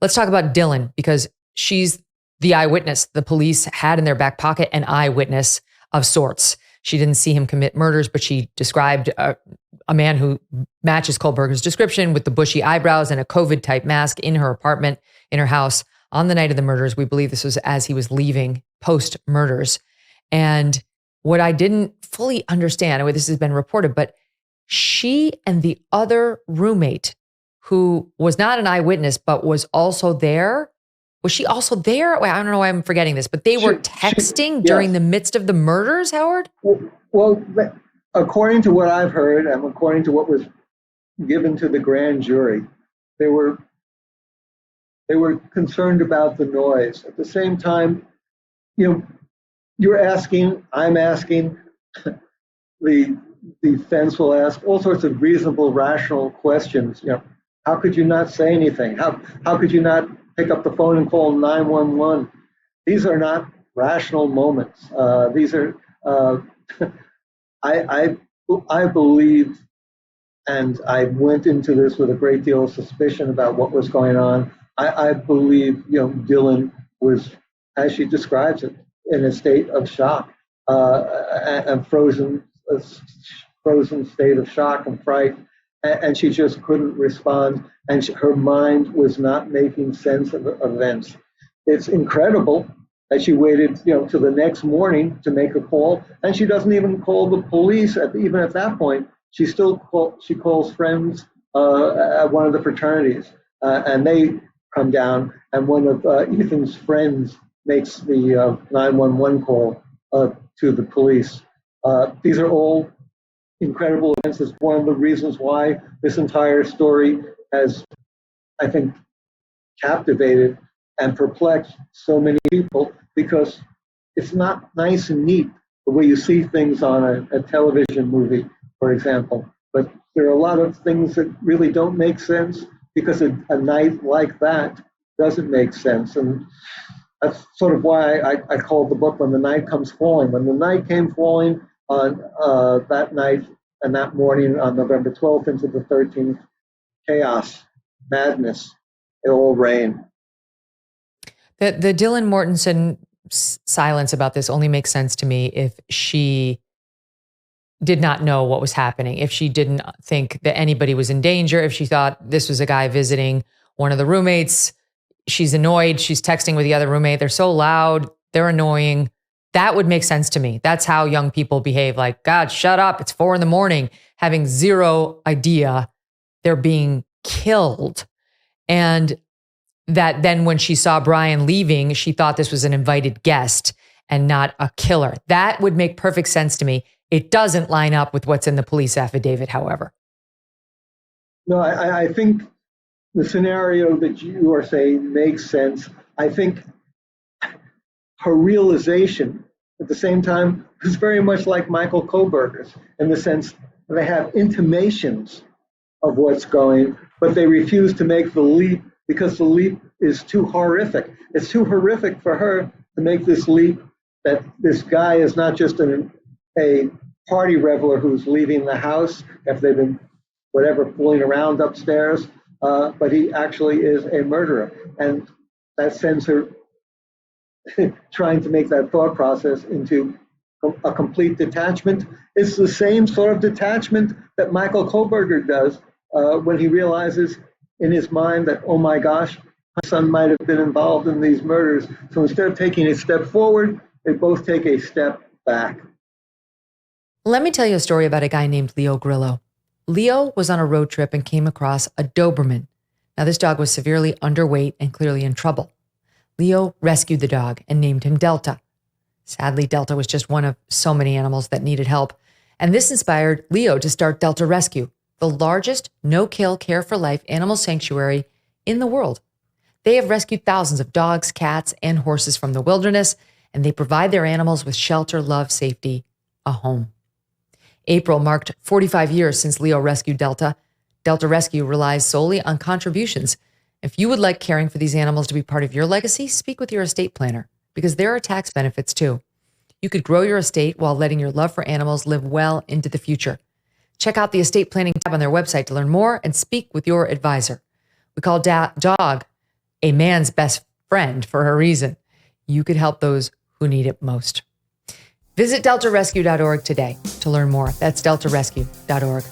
Let's talk about Dylan, because she's the eyewitness. The police had in their back pocket an eyewitness of sorts. She didn't see him commit murders, but she described a man who matches Kohlberger's description with the bushy eyebrows and a COVID-type mask in her apartment, in her house on the night of the murders. We believe this was as he was leaving post-murders. And what I didn't fully understand, the way this has been reported, but she and the other roommate, who was not an eyewitness, but was also there. Was she also there? Wait, I don't know why I'm forgetting this, but they were texting during the midst of the murders, Howard? Well, according to what I've heard and according to what was given to the grand jury, they were concerned about the noise. At the same time, you're asking, I'm asking, the defense will ask all sorts of reasonable, rational questions. How could you not say anything? How could you not pick up the phone and call 911? These are not rational moments. These are, I believe, and I went into this with a great deal of suspicion about what was going on. I believe, Dylan was, as she describes it, in a state of shock, and frozen state of shock and fright. And she just couldn't respond, and her mind was not making sense of events. It's incredible that she waited, till the next morning to make a call, and she doesn't even call the police. Even at that point, she calls friends at one of the fraternities, and they come down, and one of Ethan's friends makes the 911 call to the police. These are all incredible events. Is one of the reasons why this entire story has, I think, captivated and perplexed so many people, because it's not nice and neat the way you see things on a television movie, for example. But there are a lot of things that really don't make sense, because a night like that doesn't make sense. And that's sort of why I called the book When the Night Comes Falling. When the night came falling on that night and that morning on November 12th into the 13th, chaos, madness, it all rained. The Dylan Mortensen silence about this only makes sense to me if she did not know what was happening, if she didn't think that anybody was in danger, if she thought this was a guy visiting one of the roommates. She's annoyed. She's texting with the other roommate. They're so loud. They're annoying. That would make sense to me. That's how young people behave. Like, God, shut up. It's 4 a.m, having zero idea they're being killed. And that then when she saw Brian leaving, she thought this was an invited guest and not a killer. That would make perfect sense to me. It doesn't line up with what's in the police affidavit, however. No, I think the scenario that you are saying makes sense. I think her realization at the same time is very much like Michael Kohlberger's, in the sense that they have intimations of what's going, but they refuse to make the leap because the leap is too horrific. It's too horrific for her to make this leap, that this guy is not just a party reveler who's leaving the house after they've been fooling around upstairs, but he actually is a murderer. And that sends her trying to make that thought process into a complete detachment. It's the same sort of detachment that Michael Kohlberger does when he realizes in his mind that, oh my gosh, my son might have been involved in these murders. So instead of taking a step forward, they both take a step back. Let me tell you a story about a guy named Leo Grillo. Leo was on a road trip and came across a Doberman. Now, this dog was severely underweight and clearly in trouble. Leo rescued the dog and named him Delta. Sadly, Delta was just one of so many animals that needed help. And this inspired Leo to start Delta Rescue, the largest no-kill care for life animal sanctuary in the world. They have rescued thousands of dogs, cats, and horses from the wilderness, and they provide their animals with shelter, love, safety, a home. April marked 45 years since Leo rescued Delta. Delta Rescue relies solely on contributions. If you would like caring for these animals to be part of your legacy, speak with your estate planner, because there are tax benefits too. You could grow your estate while letting your love for animals live well into the future. Check out the estate planning tab on their website to learn more and speak with your advisor. We call DOG a man's best friend for a reason. You could help those who need it most. Visit deltarescue.org today to learn more. That's deltarescue.org.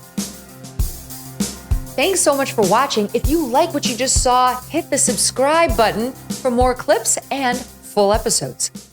Thanks so much for watching. If you like what you just saw, hit the subscribe button for more clips and full episodes.